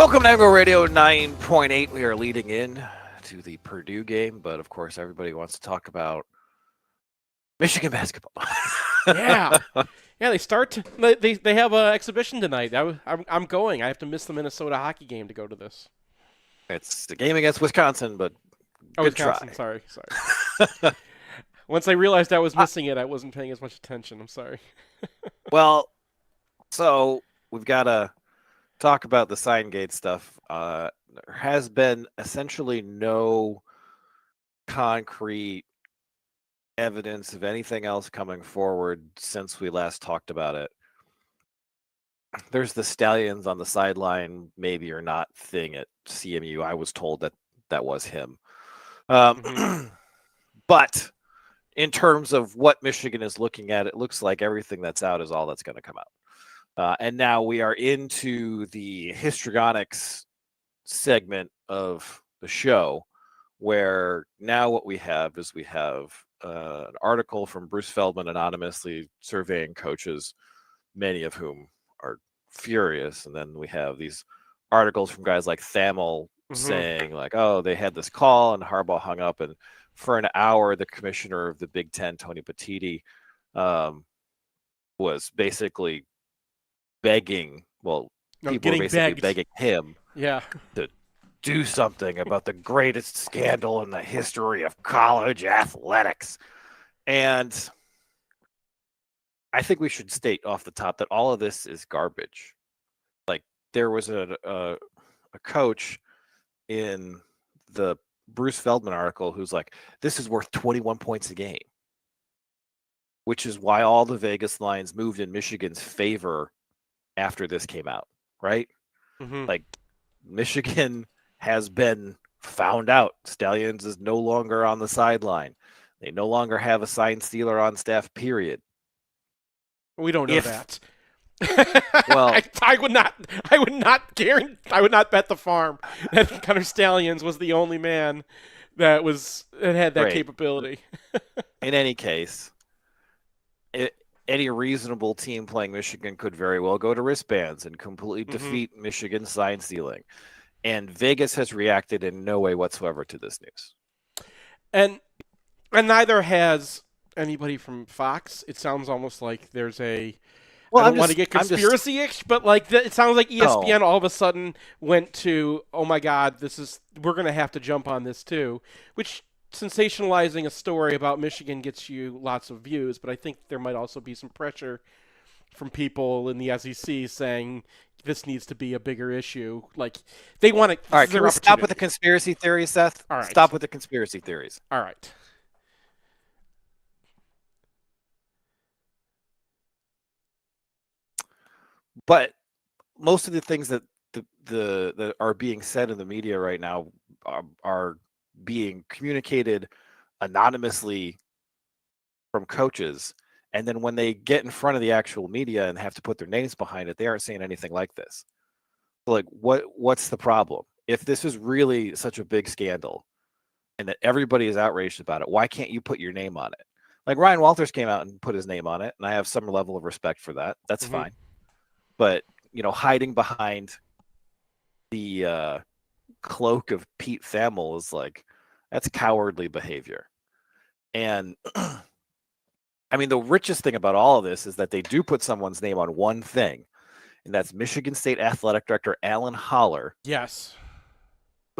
Welcome to MGoRadio 9.8. We are leading in to the Purdue game, but of course, everybody wants to talk about Michigan basketball. Yeah, They start. They have an exhibition tonight. I'm going. I have to miss the Minnesota hockey game to go to this. It's the game against Wisconsin, but Oh, good Wisconsin. try. Sorry. Once I realized I was missing it, I wasn't paying as much attention. I'm sorry. Well, so we've got to talk about the sign gate stuff. There has been essentially no concrete evidence of anything else coming forward since we last talked about it. There's the Stallions on the sideline, maybe or not thing at CMU. I was told that that was him. But in terms of what Michigan is looking at, it looks like everything that's out is all that's going to come out. And now we are into the histrionics segment of the show, where now what we have is an article from Bruce Feldman anonymously surveying coaches, many of whom are furious. And then we have these articles from guys like Thamel saying like, oh, they had this call and Harbaugh hung up. And for an hour, the commissioner of the Big Ten, Tony Petitti, was basically begging, people were basically begging him to do something about the greatest scandal in the history of college athletics. And I think we should state off the top that all of this is garbage. Like, there was a coach in the Bruce Feldman article who's like, this is worth 21 points a game, which is why all the Vegas lines moved in Michigan's favor after this came out, right? Like, Michigan has been found out. Stallions is no longer on the sideline. They no longer have a sign stealer on staff, period. We don't know that. Well, I would not bet the farm that Connor Stallions was the only man that had that capability. In any case, any reasonable team playing Michigan could very well go to wristbands and completely defeat Michigan sign stealing. And Vegas has reacted in no way whatsoever to this news. And neither has anybody from Fox. It sounds almost like there's I don't want to get conspiracy-ish, but like it sounds like ESPN all of a sudden went to, oh my God, we're going to have to jump on this too, which sensationalizing a story about Michigan gets you lots of views, but I think there might also be some pressure from people in the SEC saying this needs to be a bigger issue. Like, they want to. All right, can we stop with the conspiracy theories, Seth? All right. Stop with the conspiracy theories. All right. But most of the things that that are being said in the media right now are being communicated anonymously from coaches. And then when they get in front of the actual media and have to put their names behind it, they aren't saying anything like this. So, like, what's the problem? If this is really such a big scandal and that everybody is outraged about it, why can't you put your name on it? Like, Ryan Walters came out and put his name on it, and I have some level of respect for that. That's fine. But, hiding behind the cloak of Pete Thamel is like, that's cowardly behavior. And I mean, the richest thing about all of this is that they do put someone's name on one thing, and that's Michigan State Athletic Director Alan Haller. Yes.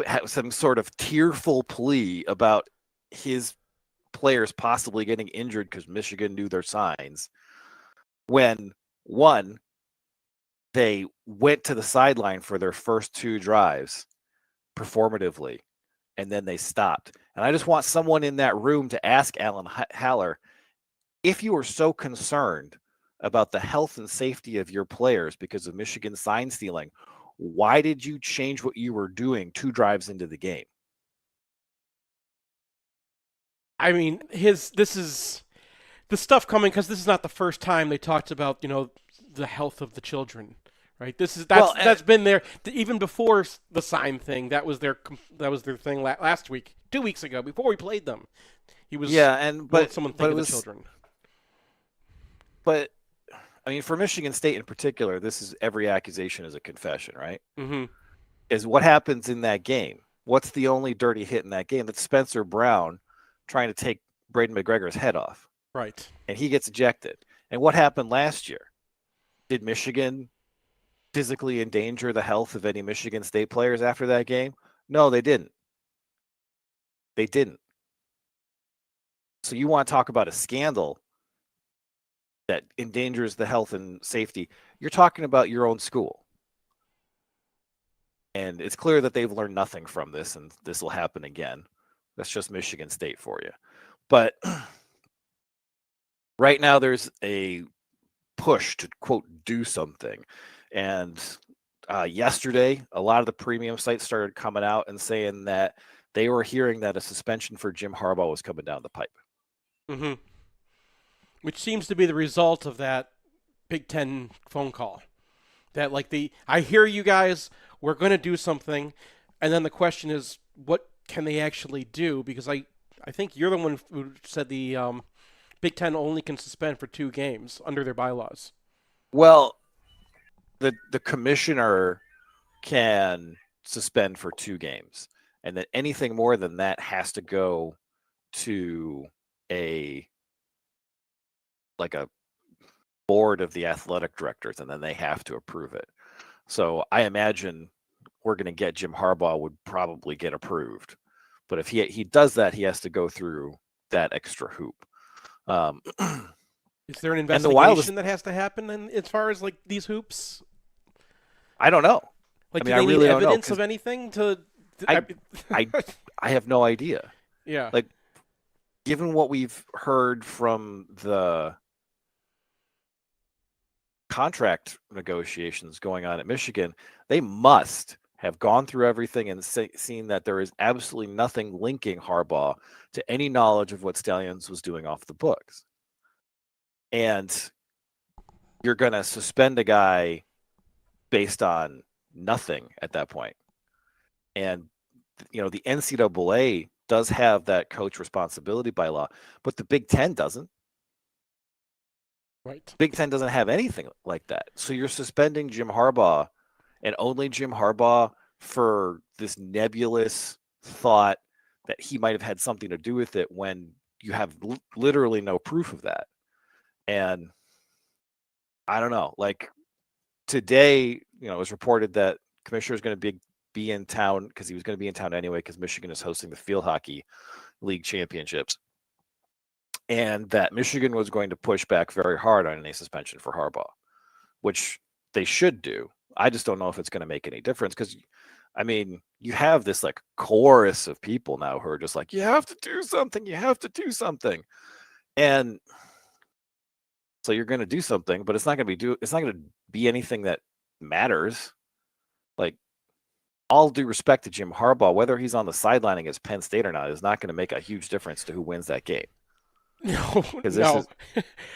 Had some sort of tearful plea about his players possibly getting injured because Michigan knew their signs. When, one, they went to the sideline for their first two drives performatively, and then they stopped. And I just want someone in that room to ask Alan Haller, if you were so concerned about the health and safety of your players because of Michigan sign stealing, why did you change what you were doing 2 drives into the game? I mean, this is the stuff coming because this is not the first time they talked about, the health of the children, right? That's been there even before the sign thing. That was their thing last week, 2 weeks ago, before we played them. He was someone thinking of the children. But I mean, for Michigan State in particular, this is every accusation is a confession, right? is what happens in that game. What's the only dirty hit in that game? That's Spencer Brown trying to take Braden McGregor's head off. Right. And he gets ejected. And what happened last year? Did Michigan physically endanger the health of any Michigan State players after that game? No, they didn't. They didn't. So you want to talk about a scandal that endangers the health and safety? You're talking about your own school. And it's clear that they've learned nothing from this, and this will happen again. That's just Michigan State for you. But right now there's a push to, quote, do something. And yesterday, a lot of the premium sites started coming out and saying that they were hearing that a suspension for Jim Harbaugh was coming down the pipe. Mm-hmm. Which seems to be the result of that Big Ten phone call. That I hear you guys, we're going to do something, and then the question is, what can they actually do? Because I think you're the one who said the Big Ten only can suspend for 2 games under their bylaws. Well, the commissioner can suspend for 2 games, and that anything more than that has to go to a board of the athletic directors, and then they have to approve it. So I imagine we're going to get Jim Harbaugh would probably get approved, but if he does that, he has to go through that extra hoop. Is there an investigation that has to happen as far as these hoops? I don't know. Do they need evidence of anything I have no idea. Yeah. Given what we've heard from the contract negotiations going on at Michigan, they must have gone through everything and seen that there is absolutely nothing linking Harbaugh to any knowledge of what Stalions was doing off the books. And you're going to suspend a guy based on nothing at that point. And, the NCAA does have that coach responsibility by law, but the Big Ten doesn't. Right. Big Ten doesn't have anything like that. So you're suspending Jim Harbaugh, and only Jim Harbaugh, for this nebulous thought that he might have had something to do with it when you have literally no proof of that. And I don't know. Today, it was reported that Commissioner is going to be in town, because he was going to be in town anyway, because Michigan is hosting the Field Hockey League Championships. And that Michigan was going to push back very hard on any suspension for Harbaugh, which they should do. I just don't know if it's going to make any difference, because, you have this chorus of people now who are just you have to do something, you have to do something. And so you're going to do something, but it's not going to be anything that matters. All due respect to Jim Harbaugh, whether he's on the sideline against Penn State or not is not going to make a huge difference to who wins that game. No, because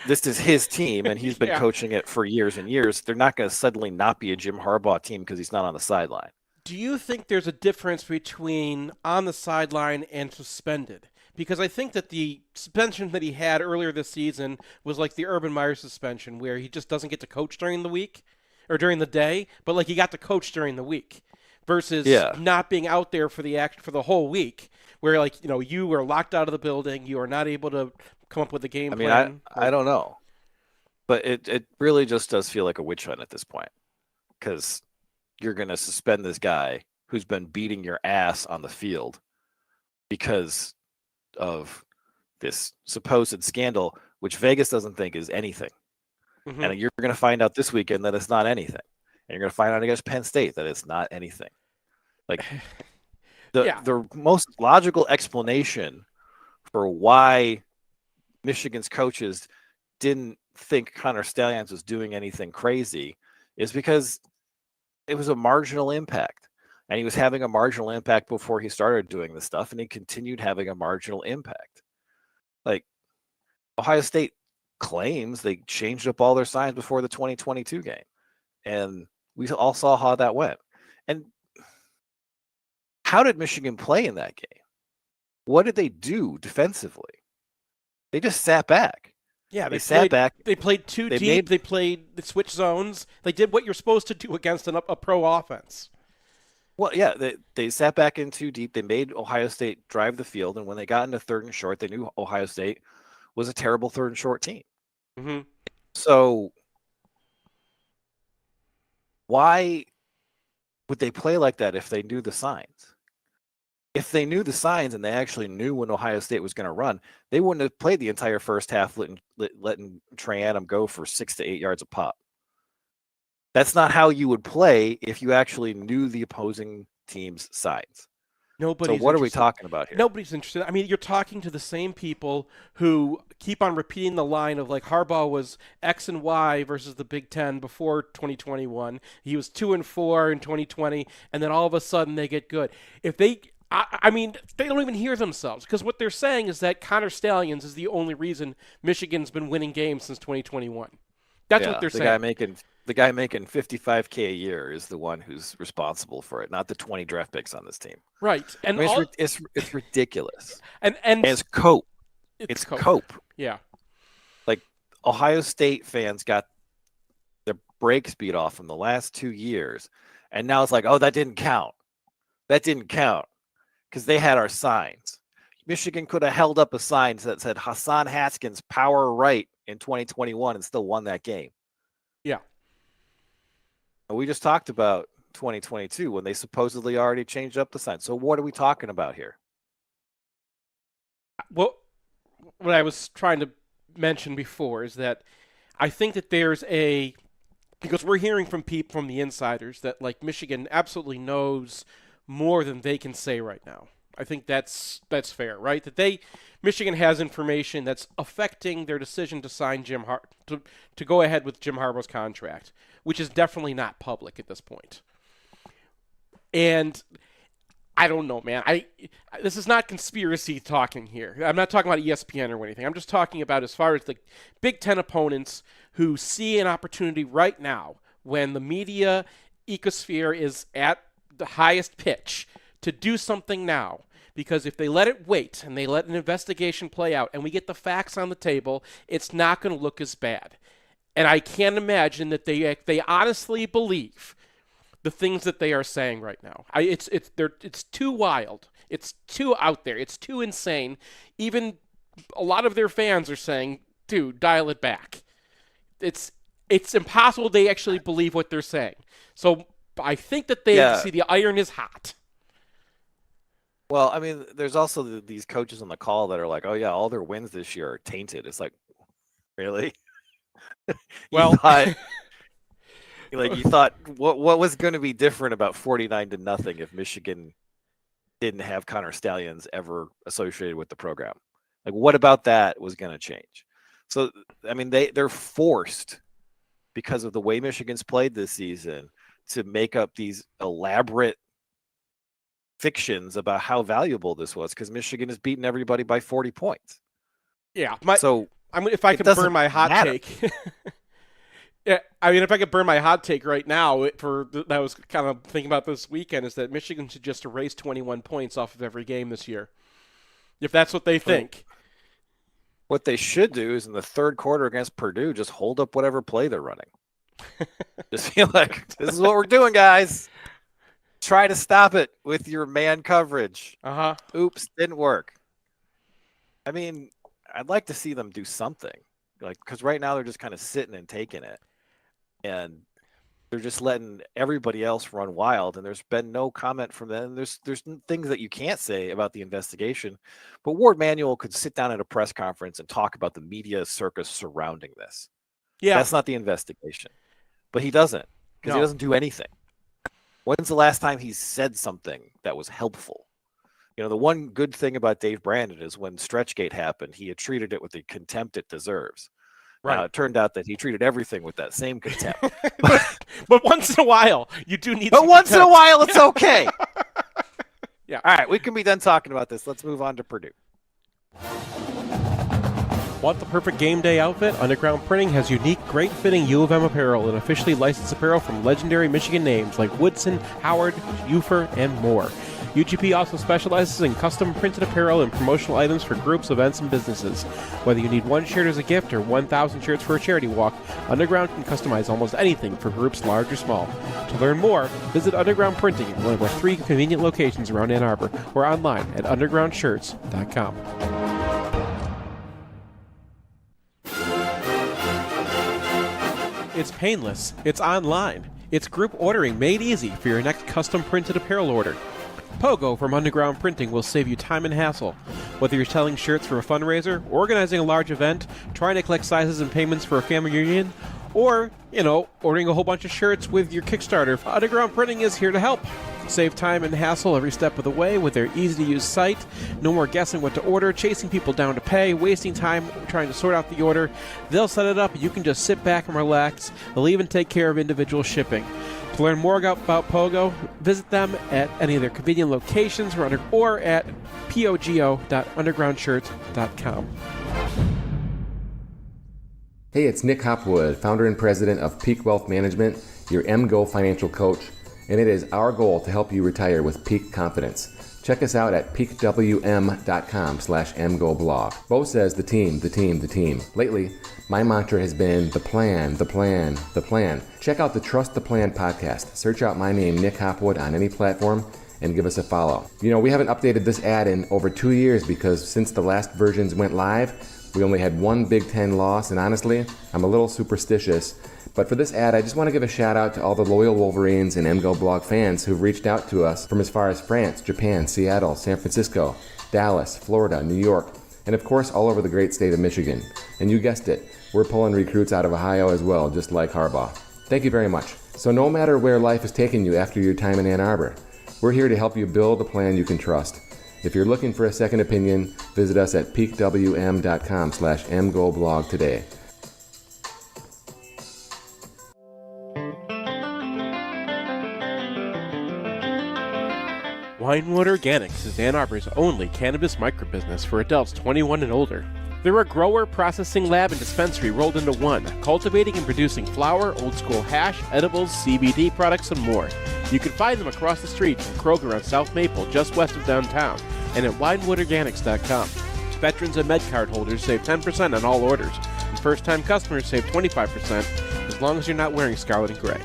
this is his team, and he's been coaching it for years and years. They're not going to suddenly not be a Jim Harbaugh team because he's not on the sideline. Do you think there's a difference between on the sideline and suspended? Because I think that the suspension that he had earlier this season was like the Urban Meyer suspension, where he just doesn't get to coach during the week or during the day, but he got to coach during the week. Versus not being out there for the whole week, where you were locked out of the building, you are not able to come up with a game plan. I don't know, but it really just does feel like a witch hunt at this point, because you're going to suspend this guy who's been beating your ass on the field because of this supposed scandal, which Vegas doesn't think is anything, and you're going to find out this weekend that it's not anything. And you're going to find out against Penn State that it's not anything. The most logical explanation for why Michigan's coaches didn't think Connor Stalions was doing anything crazy is because it was a marginal impact. And he was having a marginal impact before he started doing this stuff, and he continued having a marginal impact. Ohio State claims they changed up all their signs before the 2022 game. And we all saw how that went. And how did Michigan play in that game? What did they do defensively? They just sat back. Yeah, they sat back. They played too deep. They played the switch zones. They did what you're supposed to do against a pro offense. Well, yeah, they sat back in too deep. They made Ohio State drive the field, and when they got into third and short, they knew Ohio State was a terrible third and short team. Mm-hmm. So why would they play like that if they knew the signs? If they knew the signs and they actually knew when Ohio State was going to run, they wouldn't have played the entire first half letting Trey Adam go for 6 to 8 yards a pop. That's not how you would play if you actually knew the opposing team's signs. So what are we talking about here? Nobody's interested. I mean, you're talking to the same people who keep on repeating the line of like Harbaugh was X and Y versus the Big Ten before 2021. He was 2-4 in 2020, and then all of a sudden they get good. If they, I mean, they don't even hear themselves because what they're saying is that Connor Stalions is the only reason Michigan's been winning games since 2021. That's what they're saying. The guy making $55K a year is the one who's responsible for it, not the 20 draft picks on this team. Right, and I mean, it's ridiculous. And it's cope. It's cope. Yeah, like Ohio State fans got their brakes beat off them the last 2 years, and now it's like, oh, that didn't count. That didn't count because they had our signs. Michigan could have held up a sign that said Hassan Haskins power right in 2021 and still won that game. Yeah. We just talked about 2022 when they supposedly already changed up the sign. So what are we talking about here? Well, what I was trying to mention before is that I think that because we're hearing from people from the insiders that like Michigan absolutely knows more than they can say right now. I think that's fair, right? That Michigan has information that's affecting their decision to sign to go ahead with Jim Harbaugh's contract, which is definitely not public at this point. And I don't know, man. This is not conspiracy talking here. I'm not talking about ESPN or anything. I'm just talking about as far as the Big Ten opponents who see an opportunity right now when the media ecosphere is at the highest pitch to do something now, because if they let it wait and they let an investigation play out and we get the facts on the table, it's not going to look as bad. And I can't imagine that they honestly believe the things that they are saying right now. It's too wild. It's too out there. It's too insane. Even a lot of their fans are saying, "Dude, dial it back." It's impossible they actually believe what they're saying. So I think that they see the iron is hot. Well, I mean, there's also these coaches on the call that are like, "Oh yeah, all their wins this year are tainted." It's like, really? Well, you thought what was going to be different about 49-0 if Michigan didn't have Connor Stalions ever associated with the program? Like, what about that was going to change? So, I mean, they're forced because of the way Michigan's played this season to make up these elaborate fictions about how valuable this was because Michigan has beaten everybody by 40 points. Yeah. If I can burn my hot take. Yeah, I mean, if I could burn my hot take right now, that I was kind of thinking about this weekend, is that Michigan should just erase 21 points off of every game this year. If that's what they think. What they should do is in the third quarter against Purdue, just hold up whatever play they're running. Just feel like, this is what we're doing, guys. Try to stop it with your man coverage. Oops, didn't work. I mean, I'd like to see them do something. Because right now they're just kind of sitting and taking it. And they're just letting everybody else run wild. And there's been no comment from them. There's things that you can't say about the investigation. But Ward Manuel could sit down at a press conference and talk about the media circus surrounding this. Yeah. That's not the investigation. But he doesn't. Because he doesn't do anything. When's the last time he said something that was helpful? You know, the one good thing about Dave Brandon is when Stretchgate happened, he had treated it with the contempt it deserves. Right. It turned out that he treated everything with that same contempt. but once in a while, you do need. But once in a while, it's okay. Yeah. All right, we can be done talking about this. Let's move on to Purdue. Want the perfect game day outfit? Underground Printing has unique, great-fitting U of M apparel and officially licensed apparel from legendary Michigan names like Woodson, Howard, Ufer, and more. UGP also specializes in custom printed apparel and promotional items for groups, events, and businesses. Whether you need one shirt as a gift or 1,000 shirts for a charity walk, Underground can customize almost anything for groups large or small. To learn more, visit Underground Printing in one of our 3 convenient locations around Ann Arbor or online at undergroundshirts.com. It's painless. It's online. It's group ordering made easy for your next custom printed apparel order. Pogo from Underground Printing will save you time and hassle. Whether you're selling shirts for a fundraiser, organizing a large event, trying to collect sizes and payments for a family reunion, or, ordering a whole bunch of shirts with your Kickstarter, Underground Printing is here to help. Save time and hassle every step of the way with their easy-to-use site. No more guessing what to order, chasing people down to pay, wasting time trying to sort out the order. They'll set it up, you can just sit back and relax. They'll even take care of individual shipping. To learn more about Pogo, visit them at any of their convenient locations or at pogo.undergroundshirts.com. Hey, it's Nick Hopwood, founder and president of Peak Wealth Management, your MGO financial coach, and it is our goal to help you retire with peak confidence. Check us out at peakwm.com/MGoBlog. Bo says the team. Lately, my mantra has been the plan. Check out the Trust the Plan podcast. Search out my name, Nick Hopwood, on any platform and give us a follow. We haven't updated this ad in over 2 years because since the last versions went live, we only had one Big Ten loss, and honestly, I'm a little superstitious. But for this ad, I just want to give a shout out to all the loyal Wolverines and MGoBlog fans who've reached out to us from as far as France, Japan, Seattle, San Francisco, Dallas, Florida, New York, and of course all over the great state of Michigan. And you guessed it, we're pulling recruits out of Ohio as well, just like Harbaugh. Thank you very much. So no matter where life is taking you after your time in Ann Arbor, we're here to help you build a plan you can trust. If you're looking for a second opinion, visit us at peakwm.com/MGoBlog today. Winewood Organics is Ann Arbor's only cannabis microbusiness for adults 21 and older. They're a grower, processing lab, and dispensary rolled into one, cultivating and producing flower, old-school hash, edibles, CBD products, and more. You can find them across the street from Kroger on South Maple, just west of downtown, and at winewoodorganics.com. Veterans and MedCard holders save 10% on all orders, and first-time customers save 25% as long as you're not wearing scarlet and gray.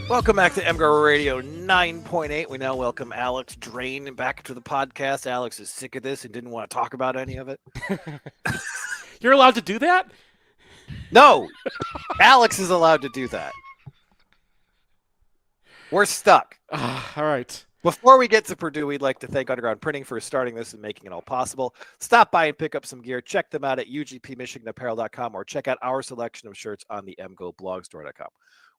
Welcome back to MGoRadio 9.8. We now welcome Alex Drain back to the podcast. Alex is sick of this and didn't want to talk about any of it. You're allowed to do that? No, Alex is allowed to do that. We're stuck. All right. Before we get to Purdue, we'd like to thank Underground Printing for starting this and making it all possible. Stop by and pick up some gear. Check them out at ugpmichiganapparel.com or check out our selection of shirts on the MGoBlogstore.com.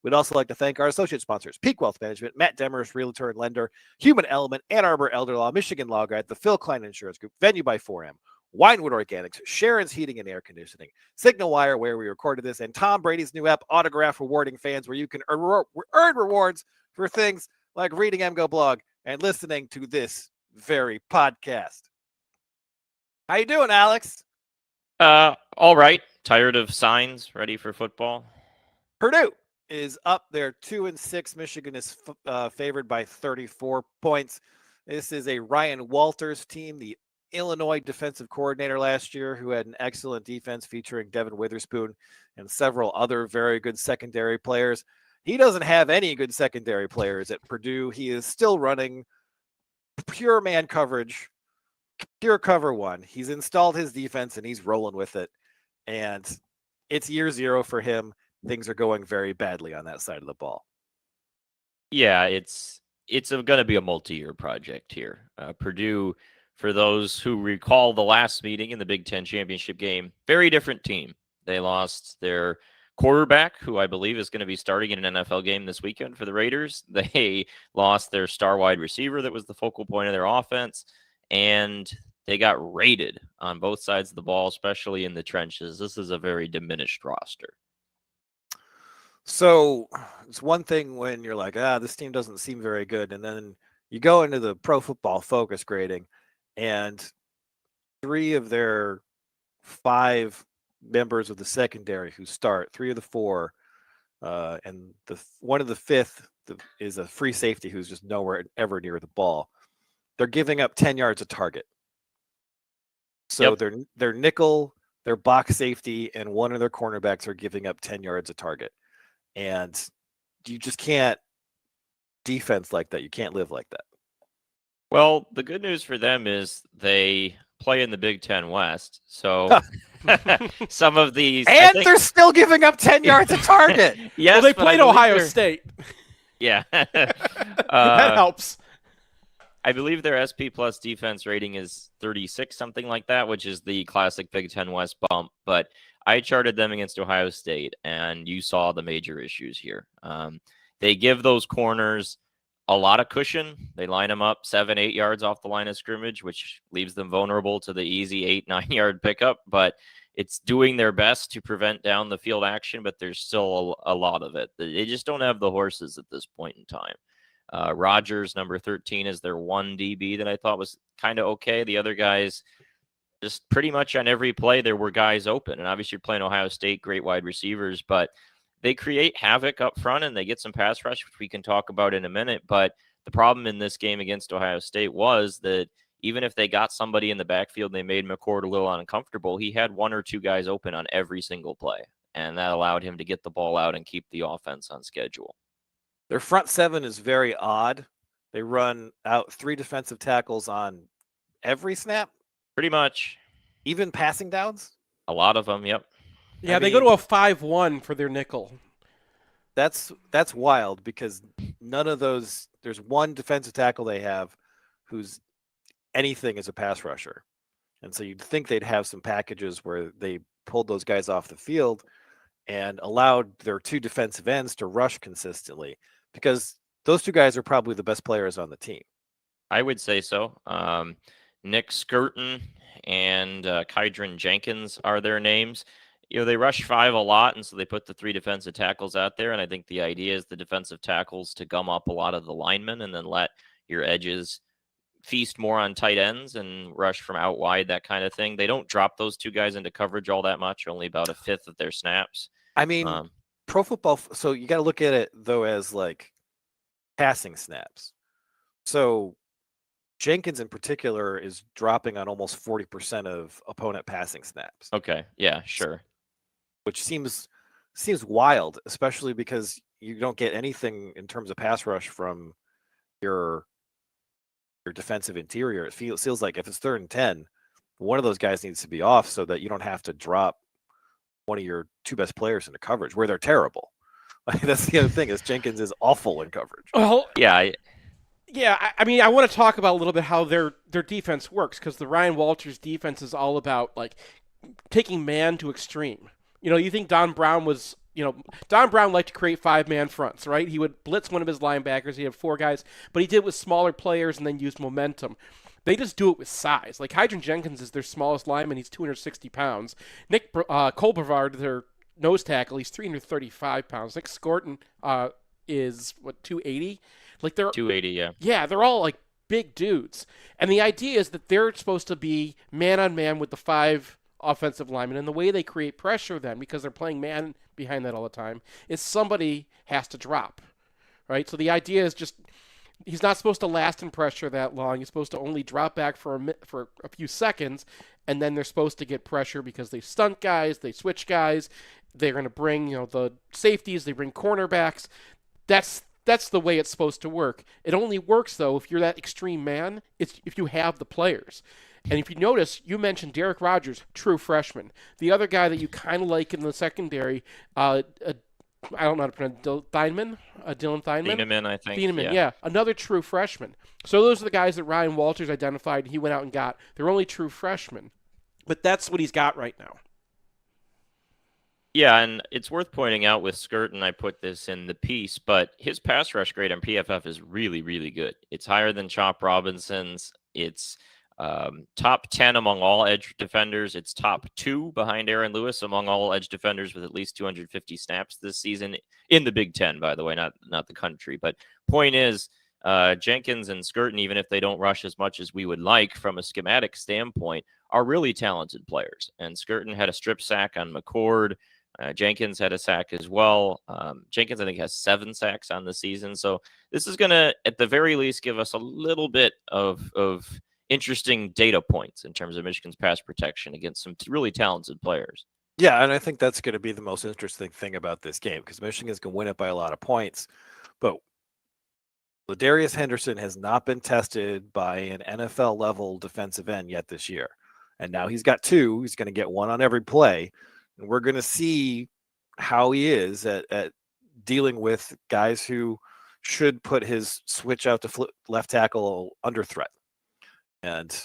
We'd also like to thank our associate sponsors, Peak Wealth Management, Matt Demers, Realtor and Lender, Human Element, Ann Arbor Elder Law, Michigan Law Guide, the Phil Klein Insurance Group, Venue by 4M, Winewood Organics, Sharon's Heating and Air Conditioning, Signal Wire, where we recorded this, and Tom Brady's new app, Autograph, rewarding fans, where you can earn rewards for things like reading MGoBlog and listening to this very podcast. How you doing, Alex? All right. Tired of signs, ready for football. Purdue is up there 2-6. Michigan is favored by 34 points. This is a Ryan Walters team, the Illinois defensive coordinator last year, who had an excellent defense featuring Devin Witherspoon and several other very good secondary players. He doesn't have any good secondary players at Purdue. He is still running pure man coverage, pure cover one. He's installed his defense and he's rolling with it. And it's year zero for him. Things are going very badly on that side of the ball. Yeah, it's going to be a multi-year project here. Purdue, for those who recall the last meeting in the Big Ten championship game, very different team. They lost their quarterback, who I believe is going to be starting in an NFL game this weekend for the Raiders. They lost their star wide receiver that was the focal point of their offense, and they got raided on both sides of the ball, especially in the trenches. This is a very diminished roster. So it's one thing when you're like, this team doesn't seem very good. And then you go into the Pro Football Focus grading, and 3 of their 5 members of the secondary who start, 3 of the 4, and one of the 5th is a free safety who's just nowhere ever near the ball. They're giving up 10 yards a target. So their nickel, their box safety, and one of their cornerbacks are giving up 10 yards a target. And you just can't defense like that. You can't live like that. Well, the good news for them is they play in the Big Ten West. So some of these... And they're still giving up 10 yards a target. Yes, well, they played Ohio State. Yeah. That helps. I believe their SP plus defense rating is 36, something like that, which is the classic Big Ten West bump. But I charted them against Ohio State, and you saw the major issues here. They give those corners a lot of cushion. They line them up 7-8 yards off the line of scrimmage, which leaves them vulnerable to the easy 8-9 yard pickup. But it's doing their best to prevent down the field action, but there's still a lot of it. They just don't have the horses at this point in time. Rogers, number 13, is their one DB that I thought was kind of okay. The other guys, just pretty much on every play, there were guys open. And obviously, you're playing Ohio State, great wide receivers, but they create havoc up front and they get some pass rush, which we can talk about in a minute. But the problem in this game against Ohio State was that even if they got somebody in the backfield and they made McCord a little uncomfortable, he had 1 or 2 guys open on every single play. And that allowed him to get the ball out and keep the offense on schedule. Their front 7 is very odd. They run out 3 defensive tackles on every snap. Pretty much. Even passing downs? A lot of them, yep. Yeah, they go to a 5-1 for their nickel. That's wild because none of those, there's one defensive tackle they have who's anything as a pass rusher. And so you'd think they'd have some packages where they pulled those guys off the field and allowed their 2 defensive ends to rush consistently, because those 2 guys are probably the best players on the team. I would say so. Nick Skirton and Kydron Jenkins are their names. You know, they rush 5 a lot, and so they put the 3 defensive tackles out there, and I think the idea is the defensive tackles to gum up a lot of the linemen and then let your edges feast more on tight ends and rush from out wide, that kind of thing. They don't drop those 2 guys into coverage all that much, only about a fifth of their snaps. I mean, pro football, so you got to look at it, though, as like passing snaps. So Jenkins in particular is dropping on almost 40% of opponent passing snaps. Okay, yeah, sure. Which seems wild, especially because you don't get anything in terms of pass rush from your defensive interior. It feels like if it's 3rd and 10, one of those guys needs to be off so that you don't have to drop one of your 2 best players into coverage where they're terrible. Like, that's the other thing, is Jenkins is awful in coverage. Well, yeah. I mean, I want to talk about a little bit how their defense works, because the Ryan Walters defense is all about like taking man to extreme. You know, you think Don Brown liked to create 5-man fronts, right? He would blitz one of his linebackers. He had 4 guys, but he did it with smaller players and then used momentum. They just do it with size. Like, Kydron Jenkins is their smallest lineman. He's 260 pounds. Nick Colbrevard, their nose tackle, he's 335 pounds. Nick Skirton is, 280? Like, they're 280, yeah. Yeah, they're all, like, big dudes. And the idea is that they're supposed to be man-on-man with the 5 offensive linemen. And the way they create pressure then, because they're playing man behind that all the time, is somebody has to drop, right? So the idea is just... he's not supposed to last in pressure that long. He's supposed to only drop back for a few seconds, and then they're supposed to get pressure because they stunt guys, they switch guys, they're going to bring the safeties, they bring cornerbacks. That's the way it's supposed to work. It only works, though, if you're that extreme man, it's if you have the players. And if you notice, you mentioned Derek Rogers, true freshman. The other guy that you kind of like in the secondary, I don't know how to pronounce Dylan Thieneman. Thieneman, I think. Thieneman, yeah. Another true freshman. So those are the guys that Ryan Walters identified and he went out and got. They're only true freshmen. But that's what he's got right now. Yeah, and it's worth pointing out with Skirton, I put this in the piece, but his pass rush grade on PFF is really, really good. It's higher than Chop Robinson's. It's Top 10 among all edge defenders. It's top 2 behind Aaron Lewis among all edge defenders with at least 250 snaps this season in the Big Ten, by the way, not the country. But point is, Jenkins and Skirton, even if they don't rush as much as we would like from a schematic standpoint, are really talented players. And Skirton had a strip sack on McCord. Jenkins had a sack as well. Jenkins, I think, has 7 sacks on the season. So this is going to, at the very least, give us a little bit of interesting data points in terms of Michigan's pass protection against some really talented players. Yeah, and I think that's going to be the most interesting thing about this game, because Michigan's going to win it by a lot of points. But Ladarius Henderson has not been tested by an NFL-level defensive end yet this year. And now he's got 2. He's going to get 1 on every play. And we're going to see how he is at dealing with guys who should put his switch out to left tackle under threat. And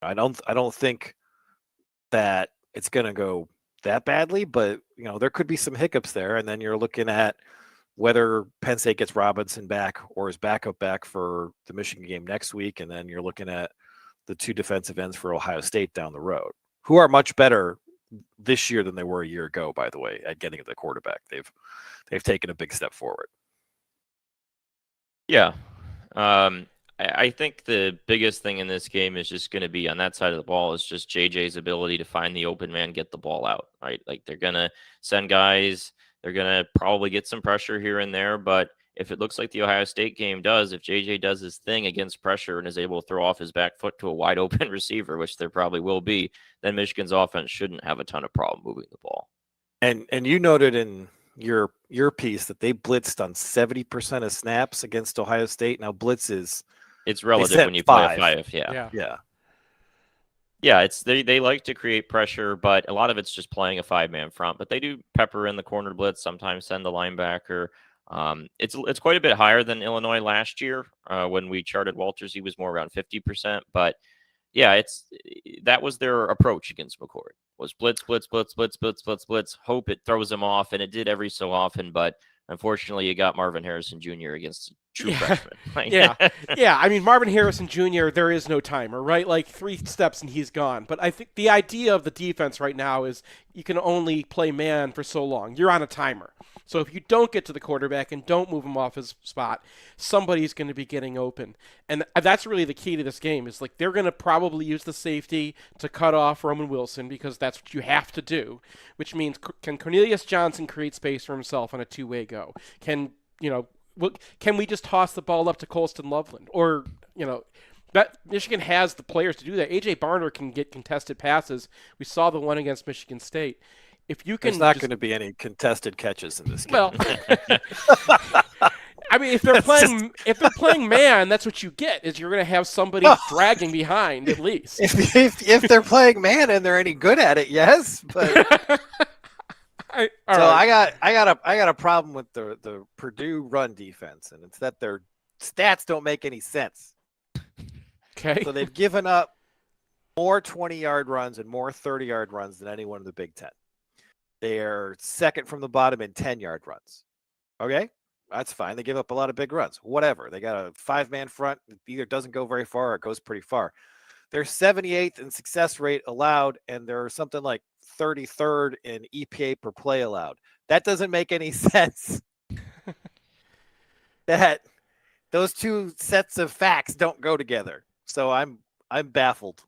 I don't think that it's going to go that badly, but there could be some hiccups there. And then you're looking at whether Penn State gets Robinson back or his backup back for the Michigan game next week. And then you're looking at the 2 defensive ends for Ohio State down the road, who are much better this year than they were a year ago, by the way, at getting the quarterback. They've taken a big step forward. Yeah. I think the biggest thing in this game is just going to be on that side of the ball is just JJ's ability to find the open man, get the ball out, right? Like they're going to send guys, they're going to probably get some pressure here and there, but if it looks like the Ohio State game does, if JJ does his thing against pressure and is able to throw off his back foot to a wide open receiver, which there probably will be, then Michigan's offense shouldn't have a ton of problem moving the ball. And you noted in your piece that they blitzed on 70% of snaps against Ohio State. Now blitz is it's relative when you play a 5. Yeah, it's they like to create pressure, but a lot of it's just playing a 5-man front. But they do pepper in the corner blitz, sometimes send the linebacker. It's quite a bit higher than Illinois last year. When we charted Walters, he was more around 50%. But yeah, that was their approach against McCord. Was blitz, blitz, blitz, blitz, blitz, blitz, blitz. Hope it throws him off, and it did every so often. But unfortunately, you got Marvin Harrison Jr. against a true freshman. Yeah. I mean, Marvin Harrison Jr., there is no timer, right? Like 3 steps and he's gone. But I think the idea of the defense right now is you can only play man for so long. You're on a timer. So if you don't get to the quarterback and don't move him off his spot, somebody's going to be getting open. And that's really the key to this game is like they're going to probably use the safety to cut off Roman Wilson because that's what you have to do, which means can Cornelius Johnson create space for himself on a 2-way go? Can we just toss the ball up to Colston Loveland? Or, that Michigan has the players to do that. A.J. Barner can get contested passes. We saw the one against Michigan State. If you can, there's not going to be any contested catches in this game. Well, I mean, if they're playing man, that's what you get. Is you're going to have somebody dragging behind at least. If they're playing man and they're any good at it, yes. But I got a problem with the Purdue run defense, and it's that their stats don't make any sense. Okay. So they've given up more 20-yard runs and more 30-yard runs than anyone in the Big Ten. They're second from the bottom in 10-yard runs. Okay, that's fine. They give up a lot of big runs. Whatever. They got a 5-man front. It either doesn't go very far or it goes pretty far. They're 78th in success rate allowed, and they're something like 33rd in EPA per play allowed. That doesn't make any sense. That those 2 sets of facts don't go together. So I'm baffled.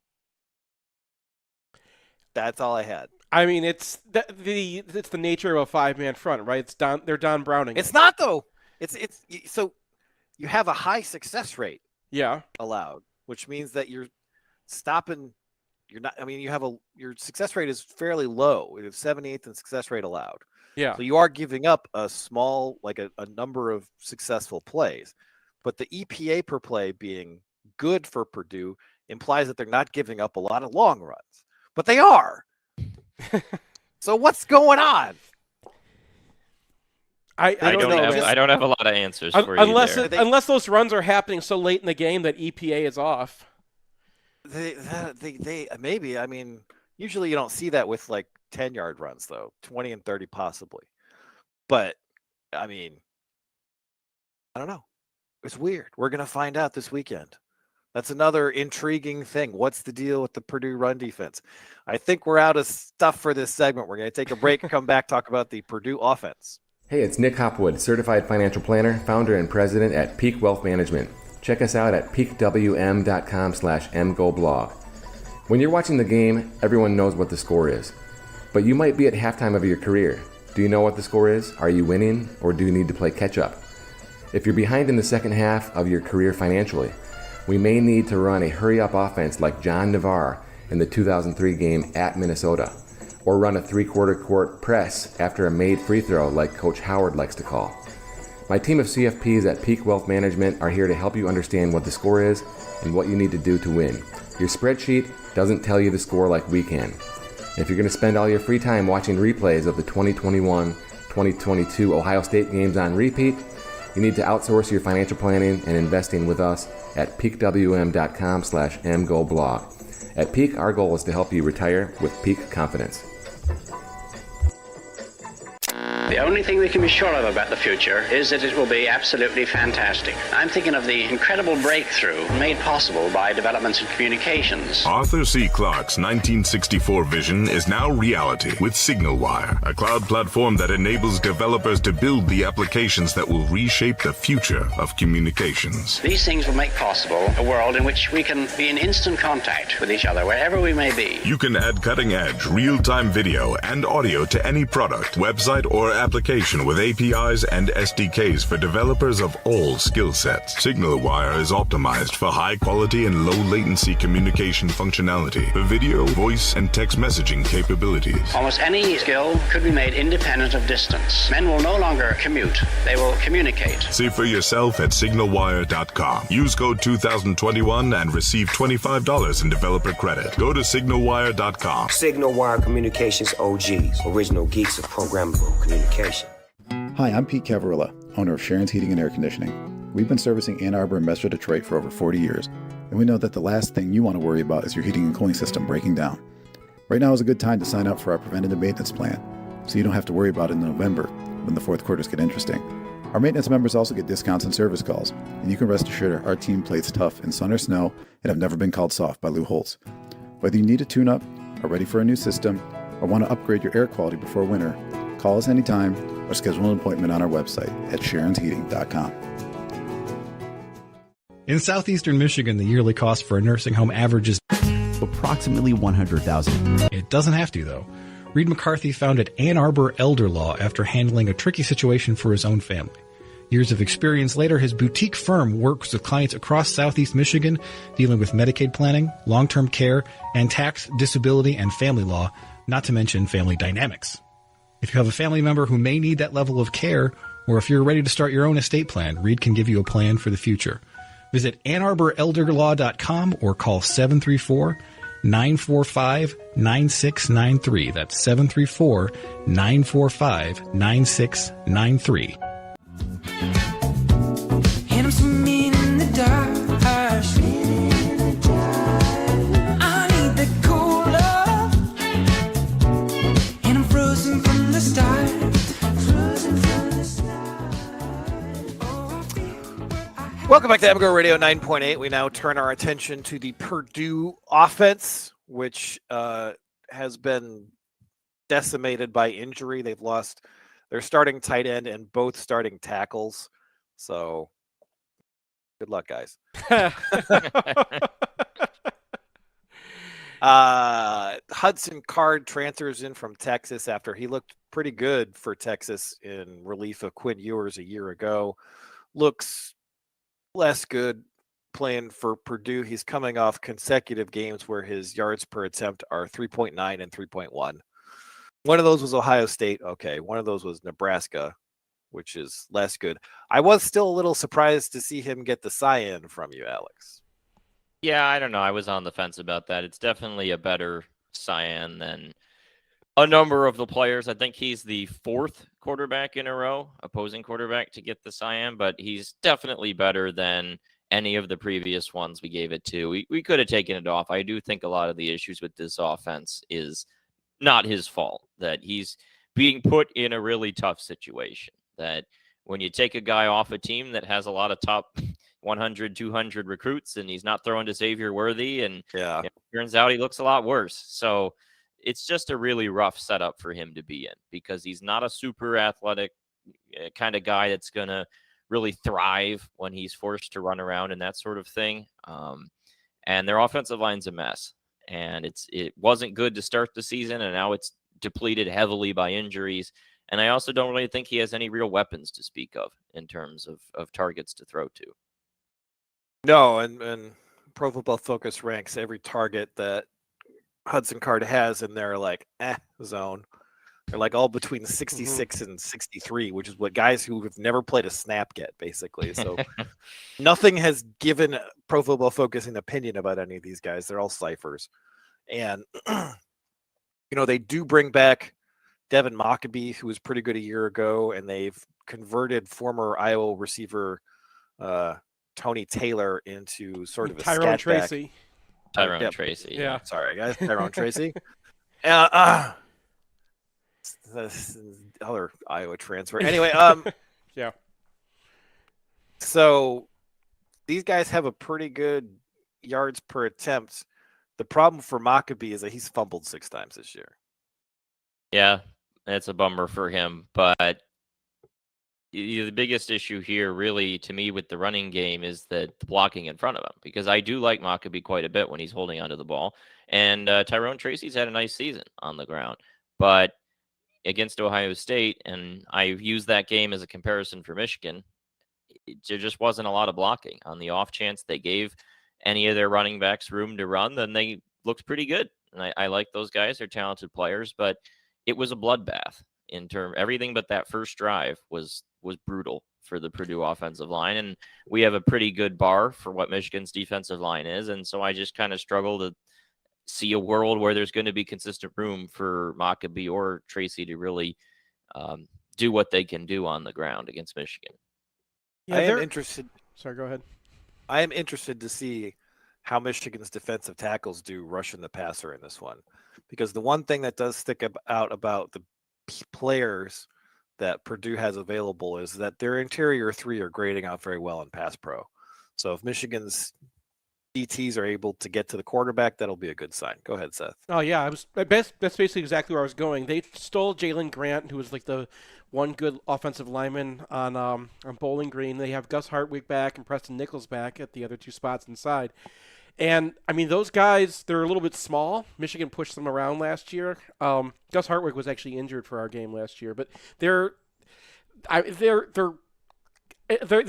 That's all I had. I mean, it's the nature of a 5-man front, right? They're Don Browning. It's not though. It's so you have a high success rate. Yeah. Allowed, which means that you're stopping. You're not. I mean, your success rate is fairly low. It's 78th in success rate allowed. Yeah. So you are giving up a small, like a number of successful plays, but the EPA per play being good for Purdue implies that they're not giving up a lot of long runs, but they are. So what's going on? I don't know. I don't have a lot of answers for you there. Unless those runs are happening so late in the game that EPA is off. They maybe. I mean, usually you don't see that with like 10-yard runs though, 20 and 30 possibly. But I mean, I don't know. It's weird. We're gonna find out this weekend. That's another intriguing thing. What's the deal with the Purdue run defense? I think we're out of stuff for this segment. We're going to take a break, come back, talk about the Purdue offense. Hey, it's Nick Hopwood, certified financial planner, founder and president at Peak Wealth Management. Check us out at peakwm.com/mgoblog. When you're watching the game, everyone knows what the score is. But you might be at halftime of your career. Do you know what the score is? Are you winning, or do you need to play catch-up? If you're behind in the second half of your career financially, we may need to run a hurry-up offense like John Navarre in the 2003 game at Minnesota, or run a three-quarter court press after a made free throw like Coach Howard likes to call. My team of CFPs at Peak Wealth Management are here to help you understand what the score is and what you need to do to win. Your spreadsheet doesn't tell you the score like we can. If you're going to spend all your free time watching replays of the 2021-2022 Ohio State games on repeat, you need to outsource your financial planning and investing with us at peakwm.com/mgoblog. At Peak, our goal is to help you retire with peak confidence. The only thing we can be sure of about the future is that it will be absolutely fantastic. I'm thinking of the incredible breakthrough made possible by developments in communications. Arthur C. Clarke's 1964 vision is now reality with SignalWire, a cloud platform that enables developers to build the applications that will reshape the future of communications. These things will make possible a world in which we can be in instant contact with each other wherever we may be. You can add cutting-edge, real-time video and audio to any product, website, or application with APIs and SDKs for developers of all skill sets. SignalWire is optimized for high quality and low latency communication functionality for video, voice, and text messaging capabilities. Almost any skill could be made independent of distance. Men will no longer commute, they will communicate. See for yourself at signalwire.com. Use code 2021 and receive $25 in developer credit. Go to signalwire.com. SignalWire Communications OGs, original geeks of programmable communication. Hi, I'm Pete Cavarilla, owner of Sharon's Heating and Air Conditioning. We've been servicing Ann Arbor and Metro Detroit for over 40 years, and we know that the last thing you want to worry about is your heating and cooling system breaking down. Right now is a good time to sign up for our preventative maintenance plan, so you don't have to worry about it in November when the fourth quarters get interesting. Our maintenance members also get discounts and service calls, and you can rest assured our team plays tough in sun or snow and have never been called soft by Lou Holtz. Whether you need a tune-up, are ready for a new system, or want to upgrade your air quality before winter, call us anytime or schedule an appointment on our website at sharonsheating.com. In southeastern Michigan, the yearly cost for a nursing home averages approximately $100,000. It doesn't have to, though. Reed McCarthy founded Ann Arbor Elder Law after handling a tricky situation for his own family. Years of experience later, his boutique firm works with clients across southeast Michigan, dealing with Medicaid planning, long-term care, and tax, disability, and family law, not to mention family dynamics. If you have a family member who may need that level of care, or if you're ready to start your own estate plan, Reed can give you a plan for the future. Visit AnnArborElderLaw.com or call 734-945-9693. That's 734-945-9693. And I'm swimming in the dark. I need the cool love. And I'm frozen from the start. Frozen from the start. Welcome back to MGoRadio 9.8. We now turn our attention to the Purdue offense, which has been decimated by injury. They've lost their starting tight end and both starting tackles. So good luck, guys. Hudson Card transfers in from Texas after he looked pretty good for Texas in relief of Quinn Ewers a year ago. Looks less good playing for Purdue. He's coming off consecutive games where his yards per attempt are 3.9 and 3.1. One of those was Ohio State. Okay. One of those was Nebraska, which is less good. I was still a little surprised to see him get the cyan from you, Alex. Yeah, I don't know. I was on the fence about that. It's definitely a better cyan than a number of the players. I think he's the fourth quarterback in a row, opposing quarterback, to get the cyan, but he's definitely better than any of the previous ones we gave it to. We could have taken it off. I do think a lot of the issues with this offense is not his fault, that he's being put in a really tough situation, that when you take a guy off a team that has a lot of top 100, 200 recruits, and he's not throwing to Xavier Worthy. And yeah, it turns out he looks a lot worse. So it's just a really rough setup for him to be in because he's not a super athletic kind of guy that's going to really thrive when he's forced to run around and that sort of thing. And their offensive line's a mess. And it wasn't good to start the season, and now it's depleted heavily by injuries. And I also don't really think he has any real weapons to speak of in terms of targets to throw to. No, and Pro Football Focus ranks every target that Hudson Card has in their zone. They're like all between 66 and 63, which is what guys who have never played a snap get, basically. So nothing has given Pro Football Focus an opinion about any of these guys. They're all ciphers. And, they do bring back Devin Mockabee, who was pretty good a year ago, and they've converted former Iowa receiver Tony Taylor into sort of a Tyrone Tracy. Tyrone Tracy. Yeah. Sorry, guys. Tyrone Tracy. Other Iowa transfer. Anyway, yeah. So these guys have a pretty good yards per attempt. The problem for Mockabee is that he's fumbled 6 times this year. Yeah, that's a bummer for him. But the biggest issue here, really, to me, with the running game is that the blocking in front of him. Because I do like Mockabee quite a bit when he's holding onto the ball. And Tyrone Tracy's had a nice season on the ground. But against Ohio State, and I've used that game as a comparison for Michigan, there just wasn't a lot of blocking. On the off chance they gave any of their running backs room to run, then they looked pretty good. And I like those guys. They're talented players, but it was a bloodbath in terms. Everything but that first drive was brutal for the Purdue offensive line. And we have a pretty good bar for what Michigan's defensive line is. And so I just kind of struggle to see a world where there's going to be consistent room for Mockabee or Tracy to really do what they can do on the ground against Michigan. Yeah, I am interested. Sorry, go ahead. I am interested to see how Michigan's defensive tackles do rushing the passer in this one, because the one thing that does stick out about the players that Purdue has available is that their interior 3 are grading out very well in pass pro. So if Michigan's DTs are able to get to the quarterback, that'll be a good sign. Go ahead, Seth. Oh yeah, that's basically exactly where I was going. They stole Jalen Grant, who was like the one good offensive lineman on Bowling Green. They have Gus Hartwig back and Preston Nichols back at the other 2 spots inside. And I mean, those guys, they're a little bit small. Michigan pushed them around last year. Gus Hartwig was actually injured for our game last year, but they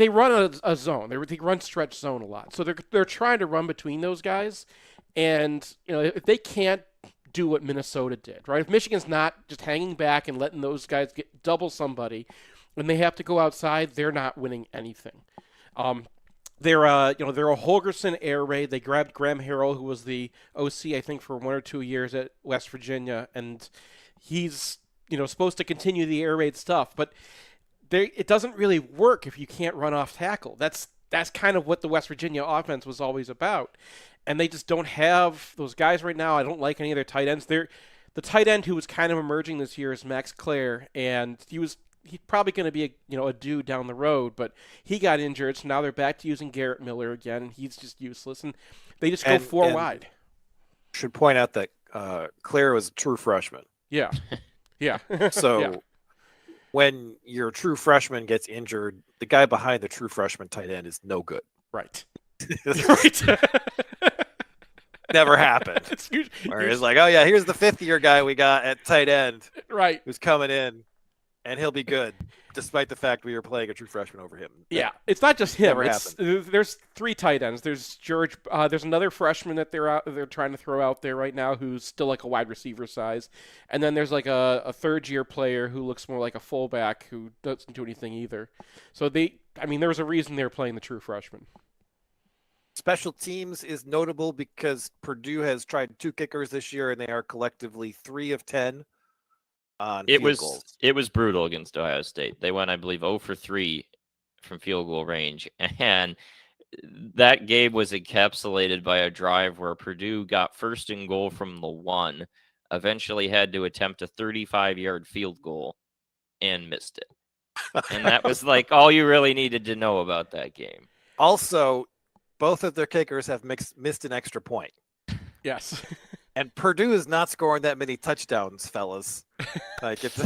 run a zone. They run stretch zone a lot. So they're trying to run between those guys. And, if they can't do what Minnesota did, right? If Michigan's not just hanging back and letting those guys double somebody, and they have to go outside, they're not winning anything. They're a Holgerson air raid. They grabbed Graham Harrell, who was the OC, I think, for 1 or 2 years at West Virginia. And he's, supposed to continue the air raid stuff. But it doesn't really work if you can't run off tackle. That's kind of what the West Virginia offense was always about. And they just don't have those guys right now. I don't like any of their tight ends. The tight end who was kind of emerging this year is Max Clare, and he's probably going to be a dude down the road, but he got injured, so now they're back to using Garrett Miller again. He's just useless, and they just go 4 wide. Should point out that Clare was a true freshman. Yeah, yeah. So. Yeah. When your true freshman gets injured, the guy behind the true freshman tight end is no good. Right. Right. Never happened. It's like, oh yeah, here's the 5th-year guy we got at tight end. Right. Who's coming in, and he'll be good, despite the fact we were playing a true freshman over him. Yeah, it's not just him. There's 3 tight ends. There's George. There's another freshman that they're trying to throw out there right now who's still like a wide receiver size, and then there's like a 3rd-year player who looks more like a fullback who doesn't do anything either. So there was a reason they were playing the true freshman. Special teams is notable because Purdue has tried 2 kickers this year, and they are collectively 3 of 10 on field goals. It was brutal against Ohio State. They went, I believe, 0 for 3 from field goal range, and that game was encapsulated by a drive where Purdue got 1st and goal from the 1, eventually had to attempt a 35-yard field goal, and missed it. And that was like all you really needed to know about that game. Also, both of their kickers have missed an extra point. Yes. And Purdue is not scoring that many touchdowns, fellas. Like it's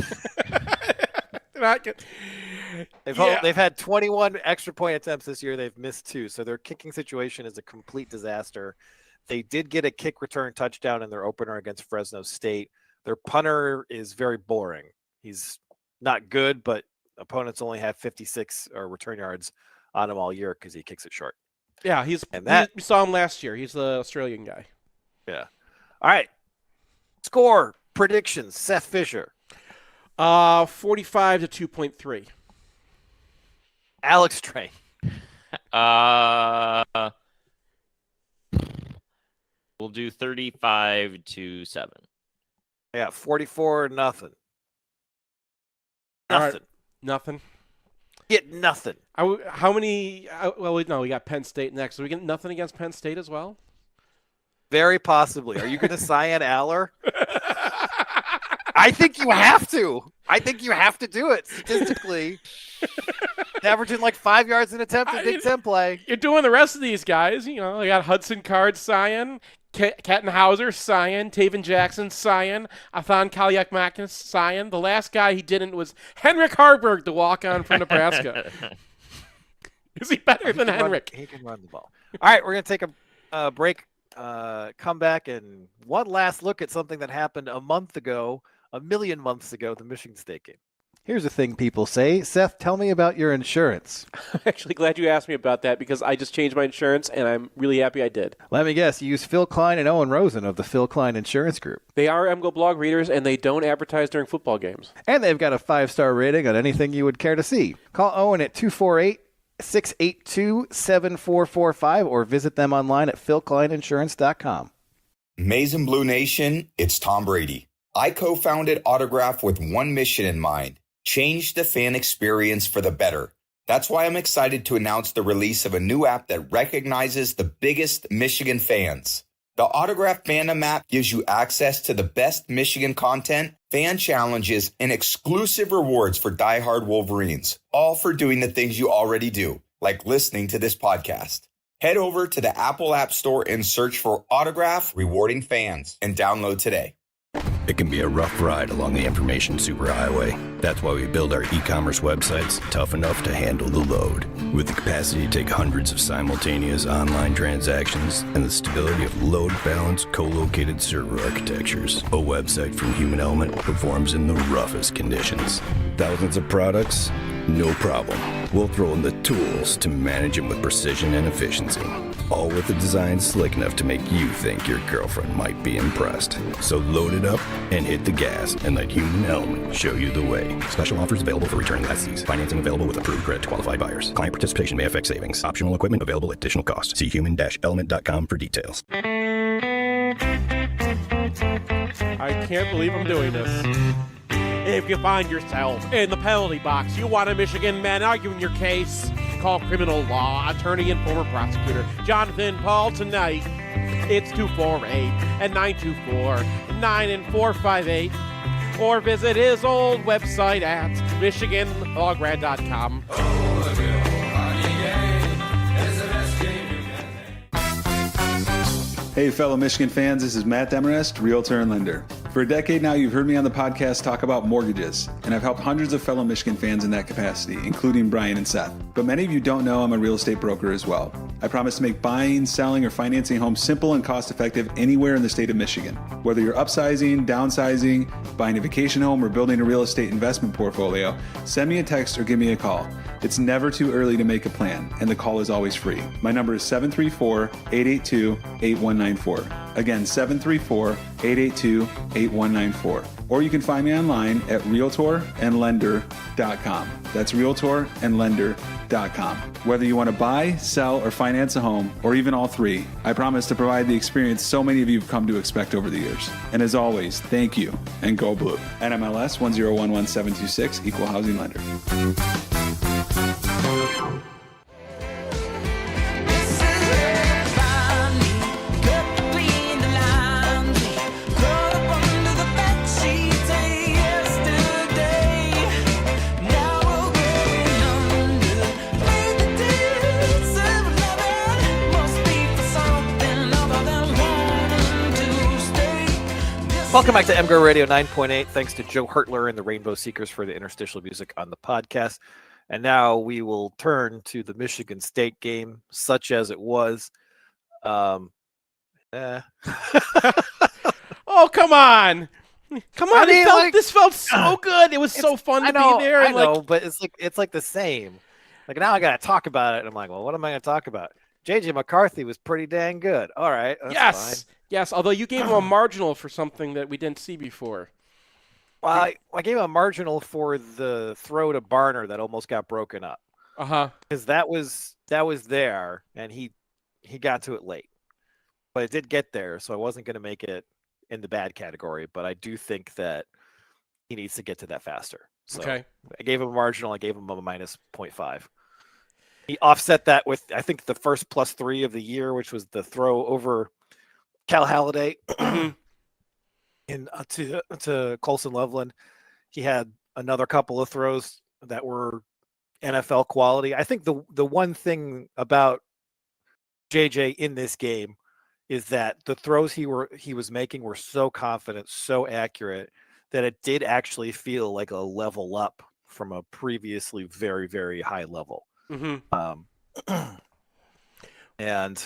they've had 21 extra point attempts this year. They've missed 2, so their kicking situation is a complete disaster. They did get a kick return touchdown in their opener against Fresno State. Their punter is very boring. He's not good, but opponents only have 56 return yards on him all year because he kicks it short. Yeah, we saw him last year. He's the Australian guy. Yeah. All right. Score predictions. Seth Fisher. 45 to 2.3. Alex Train. We'll do 35 to 7. Yeah, 44 nothing. Nothing. Right. Nothing. Get nothing. How many? We got Penn State next. So we get nothing against Penn State as well? Very possibly. Are you going to Cyan Aller? I think you have to. I think you have to do it statistically. Averaging like 5 yards an attempt in Big Ten play. You're doing the rest of these guys. You know, they got Hudson Card, Cyan, Kattenhauser, Cyan, Taven Jackson, Cyan, Athan Kalyak-Mackins, Cyan. The last guy he didn't was Henrik Harburg, the walk-on from Nebraska. Is he better than Henrik? He can run the ball. All right, we're going to take a break, come back, and one last look at something that happened a million months ago, the Michigan State game. Here's the thing people say. Seth, tell me about your insurance. I'm actually glad you asked me about that because I just changed my insurance, and I'm really happy I did. Let me guess. You use Phil Klein and Owen Rosen of the Phil Klein Insurance Group. They are MGO blog readers, and they don't advertise during football games. And they've got a 5-star rating on anything you would care to see. Call Owen at 248-682-7445 or visit them online at philkleininsurance.com. Maize and Blue Nation, it's Tom Brady. I co-founded Autograph with one mission in mind. Change the fan experience for the better. That's why I'm excited to announce the release of a new app that recognizes the biggest Michigan fans. The Autograph Fandom app gives you access to the best Michigan content, fan challenges, and exclusive rewards for diehard Wolverines, all for doing the things you already do, like listening to this podcast. Head over to the Apple App Store and search for Autograph Rewarding Fans and download today. It can be a rough ride along the information superhighway. That's why we build our e-commerce websites tough enough to handle the load. With the capacity to take hundreds of simultaneous online transactions and the stability of load-balanced, co-located server architectures, a website from Human Element performs in the roughest conditions. Thousands of products? No problem. We'll throw in the tools to manage them with precision and efficiency. All with a design slick enough to make you think your girlfriend might be impressed. So load it up and hit the gas and let Human Element show you the way. Special offers available for returning lessees. Financing available with approved credit to qualified buyers. Client participation may affect savings. Optional equipment available at additional cost. See human-element.com for details. I can't believe I'm doing this. If you find yourself in the penalty box, you want a Michigan man arguing your case, call criminal law attorney and former prosecutor Jonathan Paul tonight. It's 248-924-9458 or visit his old website at michiganlograd.com. Hey, fellow Michigan fans, this is Matt Demarest, Realtor and Lender. For a decade now, you've heard me on the podcast talk about mortgages, and I've helped hundreds of fellow Michigan fans in that capacity, including Brian and Seth. But many of you don't know I'm a real estate broker as well. I promise to make buying, selling, or financing homes simple and cost-effective anywhere in the state of Michigan. Whether you're upsizing, downsizing, buying a vacation home, or building a real estate investment portfolio, send me a text or give me a call. It's never too early to make a plan, and the call is always free. My number is 734-882-8194. Again, 734-882-8194. Or you can find me online at realtorandlender.com. That's realtorandlender.com. Whether you want to buy, sell, or finance a home, or even all three, I promise to provide the experience so many of you have come to expect over the years. And as always, thank you, and go blue. NMLS 1011726, Equal Housing Lender. Welcome back to MGoRadio 9.8. Thanks to Joe Hertler and the Rainbow Seekers for the interstitial music on the podcast. And now we will turn to the Michigan State game, such as it was. Oh, come on. Come on. This felt so good. It was so fun to be there. I know, but it's like the same. Like now I got to talk about it. And I'm like, well, what am I going to talk about? J.J. McCarthy was pretty dang good. All right. That's fine. Yes, although you gave him a marginal for something that we didn't see before. Well, I gave him a marginal for the throw to Barner that almost got broken up. Because that was there, and he got to it late. But it did get there, so I wasn't going to make it in the bad category. But I do think that he needs to get to that faster. So okay. I gave him a marginal. I gave him a minus 0.5. He offset that with, I think, the first +3 of the year, which was the throw over Cal Halliday to Colson Loveland. He had another couple of throws that were NFL quality. I think the one thing about JJ in this game is that the throws he was making were so confident, so accurate that it did actually feel like a level up from a previously very, very high level. And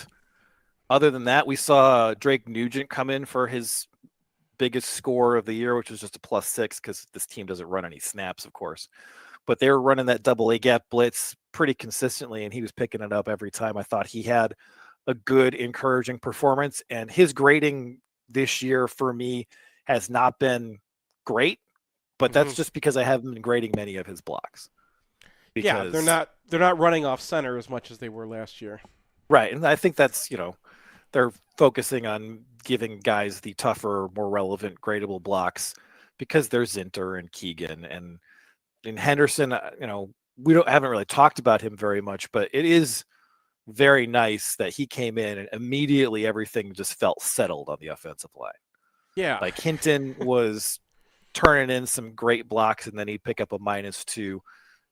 other than that, we saw Drake Nugent come in for his biggest score of the year, which was just a +6 because this team doesn't run any snaps, of course. But they were running that double A gap blitz pretty consistently, and he was picking it up every time. I thought he had a good, encouraging performance, and his grading this year for me has not been great, but that's just because I haven't been grading many of his blocks. Because they're not running off center as much as they were last year. Right, and I think that's, they're focusing on giving guys the tougher, more relevant, gradable blocks because there's Zinter and Keegan and Henderson. We haven't really talked about him very much, but it is very nice that he came in and immediately everything just felt settled on the offensive line. Yeah, like Hinton was turning in some great blocks, and then he'd pick up a -2.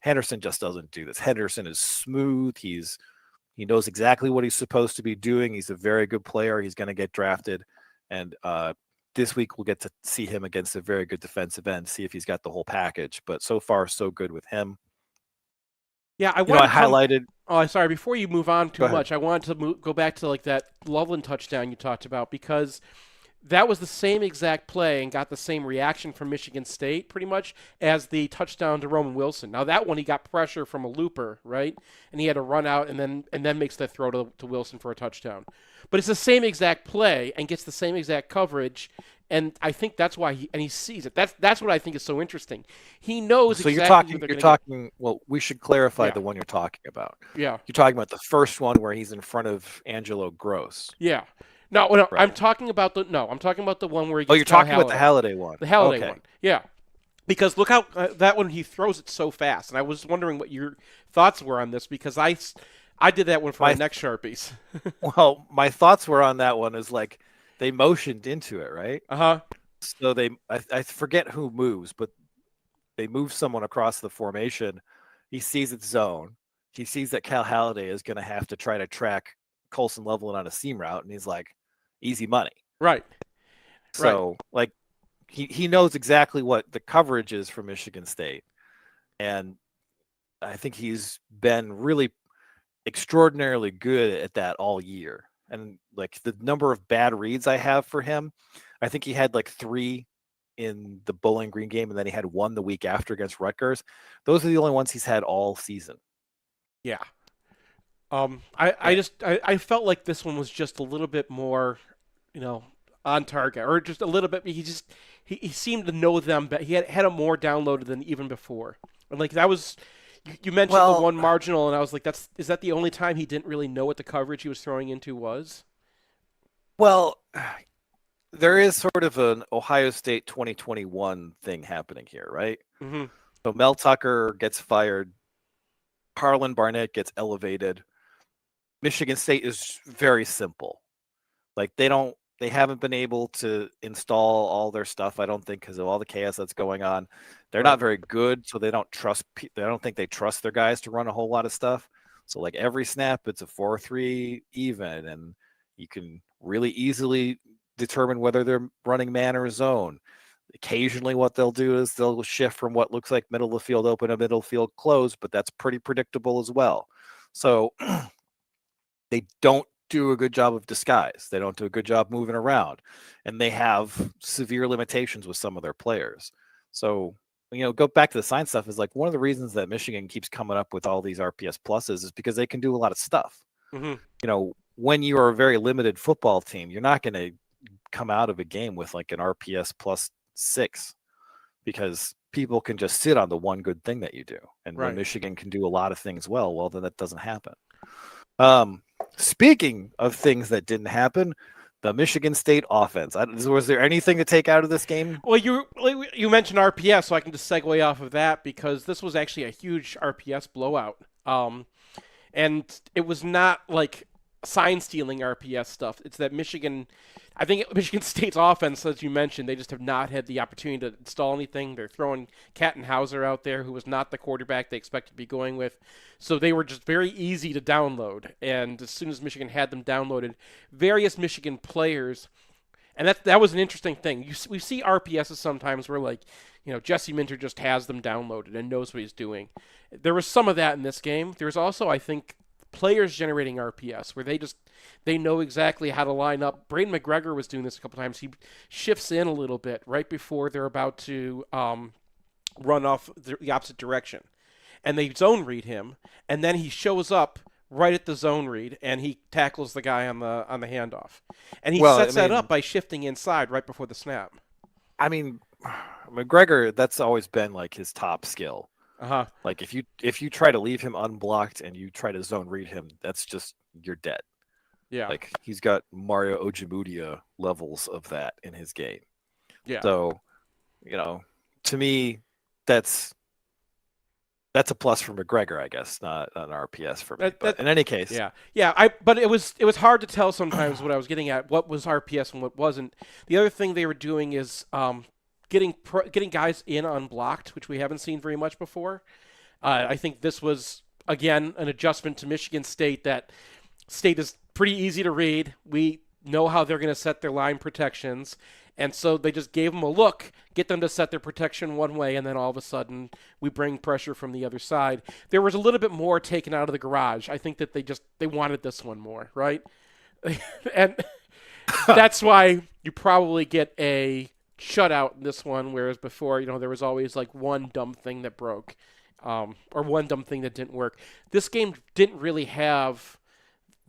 Henderson just doesn't do this. Henderson is smooth. He knows exactly what he's supposed to be doing. He's a very good player. He's going to get drafted. And this week we'll get to see him against a very good defensive end, see if he's got the whole package. But so far, so good with him. Yeah, I highlighted. Oh, sorry. Before you move on too much, I wanted to go back to like that Loveland touchdown you talked about, because that was the same exact play and got the same reaction from Michigan State pretty much as the touchdown to Roman Wilson. Now that one he got pressure from a looper, right? And he had to run out and then makes that throw to Wilson for a touchdown. But it's the same exact play and gets the same exact coverage, and I think that's why he sees it. That's what I think is so interesting. He knows so exactly you're talking well, we should clarify the one you're talking about. Yeah. You're talking about the first one where he's in front of Angelo Gross. Yeah. No, right. I'm talking about the one where he gets you're talking about the Halliday one. The Halliday one. Yeah. Because look how that one he throws it so fast, and I was wondering what your thoughts were on this, because I did that one for my neck Sharpies. Well, my thoughts were on that one is like they motioned into it, right? So I forget who moves, but they move someone across the formation. He sees its zone. He sees that Cal Halliday is going to have to try to track Colson Loveland on a seam route, and he's like, easy money. Right. So, like, he knows exactly what the coverage is for Michigan State. And I think he's been really extraordinarily good at that all year. And, like, the number of bad reads I have for him, I think he had, like, 3 in the Bowling Green game, and then he had 1 the week after against Rutgers. Those are the only ones he's had all season. Yeah. I felt like this one was just a little bit more, on target, or just a little bit. He seemed to know them, but he had them more downloaded than even before. And like that was, you mentioned the one marginal, and I was like, is that the only time he didn't really know what the coverage he was throwing into was? Well, there is sort of an Ohio State 2021 thing happening here, right? Mm-hmm. So Mel Tucker gets fired. Harlan Barnett gets elevated. Michigan State is very simple. Like they haven't been able to install all their stuff, I don't think, because of all the chaos that's going on. They're not very good, so they don't think they trust their guys to run a whole lot of stuff. So like every snap, it's a 4-3 even, and you can really easily determine whether they're running man or zone. Occasionally what they'll do is they'll shift from what looks like middle of the field open to middle field closed, but that's pretty predictable as well. So they don't do a good job of disguise. They don't do a good job moving around, and they have severe limitations with some of their players. So, go back to the sign stuff is like one of the reasons that Michigan keeps coming up with all these RPS pluses is because they can do a lot of stuff. Mm-hmm. When you are a very limited football team, you're not going to come out of a game with like an RPS +6 because people can just sit on the one good thing that you do. And when Michigan can do a lot of things well, then that doesn't happen. Speaking of things that didn't happen, the Michigan State offense. Was there anything to take out of this game? Well, you mentioned RPS, so I can just segue off of that because this was actually a huge RPS blowout. And it was not like sign-stealing RPS stuff. It's that I think Michigan State's offense, as you mentioned, they just have not had the opportunity to install anything. They're throwing Kattenhauser out there, who was not the quarterback they expected to be going with. So they were just very easy to download. And as soon as Michigan had them downloaded, various Michigan players, and that was an interesting thing. We see RPSs sometimes where, Jesse Minter just has them downloaded and knows what he's doing. There was some of that in this game. There was also, I think, players generating RPS where they know exactly how to line up. Braden McGregor was doing this a couple times. He shifts in a little bit right before they're about to run off the opposite direction. And they zone read him, and then he shows up right at the zone read, and he tackles the guy on the handoff. And he sets that up by shifting inside right before the snap. I mean, McGregor, that's always been like his top skill. Uh-huh. Like if you try to leave him unblocked and you try to zone read him, that's just you're dead. Yeah. Like he's got Mario Ojemudia levels of that in his game. Yeah. So, to me, that's a plus for McGregor, I guess, not an RPS for me. But in any case. Yeah. But it was hard to tell sometimes what I was getting at, what was RPS and what wasn't. The other thing they were doing is getting guys in unblocked, which we haven't seen very much before. I think this was, again, an adjustment to Michigan State. That State is pretty easy to read. We know how they're going to set their line protections. And so they just gave them a look, get them to set their protection one way, and then all of a sudden we bring pressure from the other side. There was a little bit more taken out of the garage. I think that they wanted this one more, right? And that's why you probably get a shutout in this one, whereas before, there was always like one dumb thing that broke, or one dumb thing that didn't work. This game didn't really have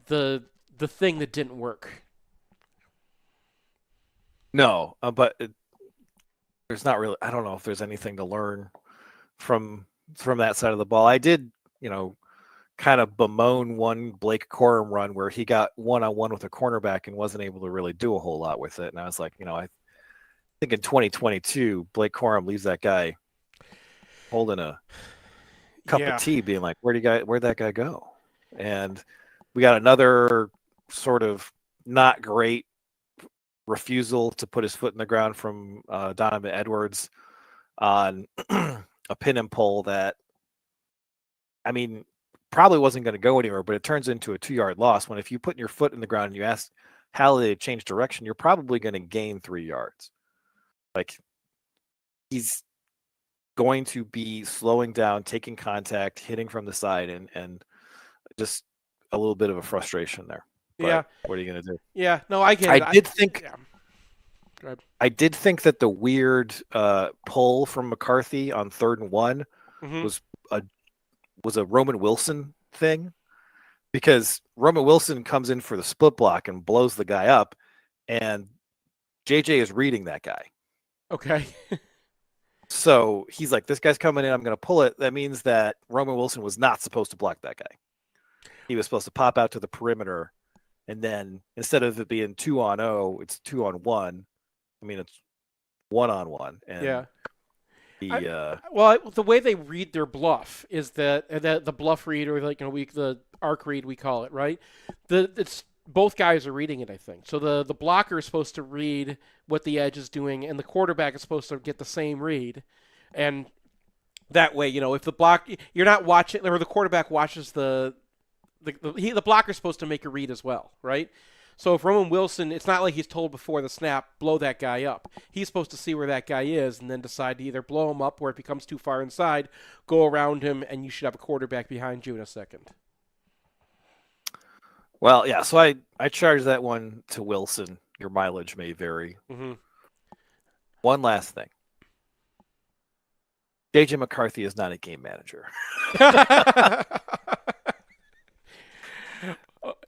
the thing that didn't work. No, but there's not really. I don't know if there's anything to learn from that side of the ball. I did, kind of bemoan one Blake Corum run where he got one-on-one with a cornerback and wasn't able to really do a whole lot with it. And I was like, I think in 2022, Blake Corum leaves that guy holding a cup of tea, being like, "Where'd that guy go?" And we got another sort of not great refusal to put his foot in the ground from Donovan Edwards on a pin and pull that, probably wasn't going to go anywhere, but it turns into a 2-yard loss when if you put your foot in the ground and you ask Halle to change direction, you're probably going to gain 3 yards. Like he's going to be slowing down, taking contact, hitting from the side, and just a little bit of a frustration there. But what are you going to do? Yeah, no, I get it. I did think that the weird pull from McCarthy on 3rd and 1 was a Roman Wilson thing, because Roman Wilson comes in for the split block and blows the guy up, and JJ is reading that guy. Okay. So he's like, this guy's coming in, I'm going to pull it. That means that Roman Wilson was not supposed to block that guy. He was supposed to pop out to the perimeter, and then instead of it being 2-on-0, it's 2-on-1. It's 1-on-1. And the way they read their bluff is that the bluff read, or the arc read, we call it, right? It's both guys are reading it, I think. So the blocker is supposed to read what the edge is doing, and the quarterback is supposed to get the same read. And that way, if the you're not watching, or the quarterback watches the blocker is supposed to make a read as well, right? So if Roman Wilson, it's not like he's told before the snap, blow that guy up. He's supposed to see where that guy is and then decide to either blow him up or if he comes too far inside, go around him, and you should have a quarterback behind you in a second. Well, yeah, so I charge that one to Wilson. Your mileage may vary. Mm-hmm. One last thing. J.J. McCarthy is not a game manager.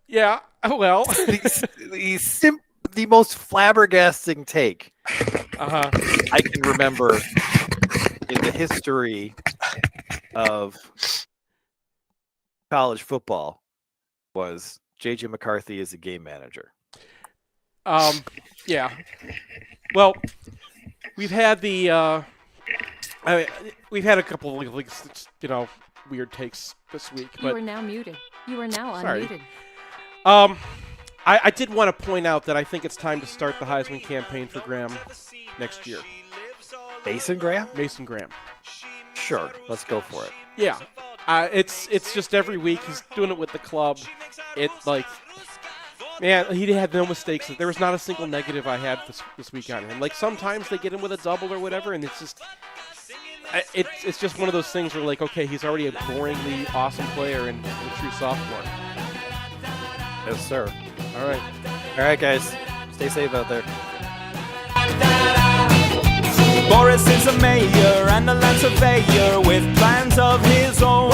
Yeah, well. The most flabbergasting take I can remember in the history of college football was J.J. McCarthy is a game manager. Yeah. Well, we've had we've had a couple of weird takes this week. But you are now muted. You are now sorry. unmuted. I did want to point out that I think it's time to start the Heisman campaign for Graham next year. Mason Graham? Mason Graham. Sure, let's go for it. Yeah. It's just every week he's doing it with the club. Man, he had no mistakes. There was not a single negative I had this week on him. Like sometimes they get him with a double or whatever, and it's just one of those things where okay, he's already a boringly awesome player and a true sophomore. Yes, sir. All right, guys, stay safe out there. Boris is a mayor and a land surveyor with plans of his own.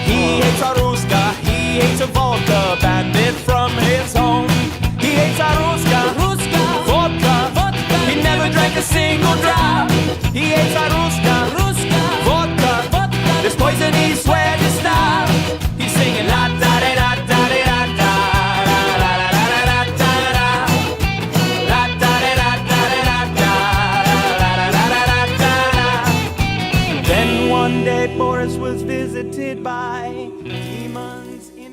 He hates a Ruska, he hates a vodka bandit from his home. He hates a Ruska, vodka. He never drank a single drop. He hates a Ruska, vodka. There's poison, he swears to stop. He's singing la da da da da da da. One day Boris was visited by demons in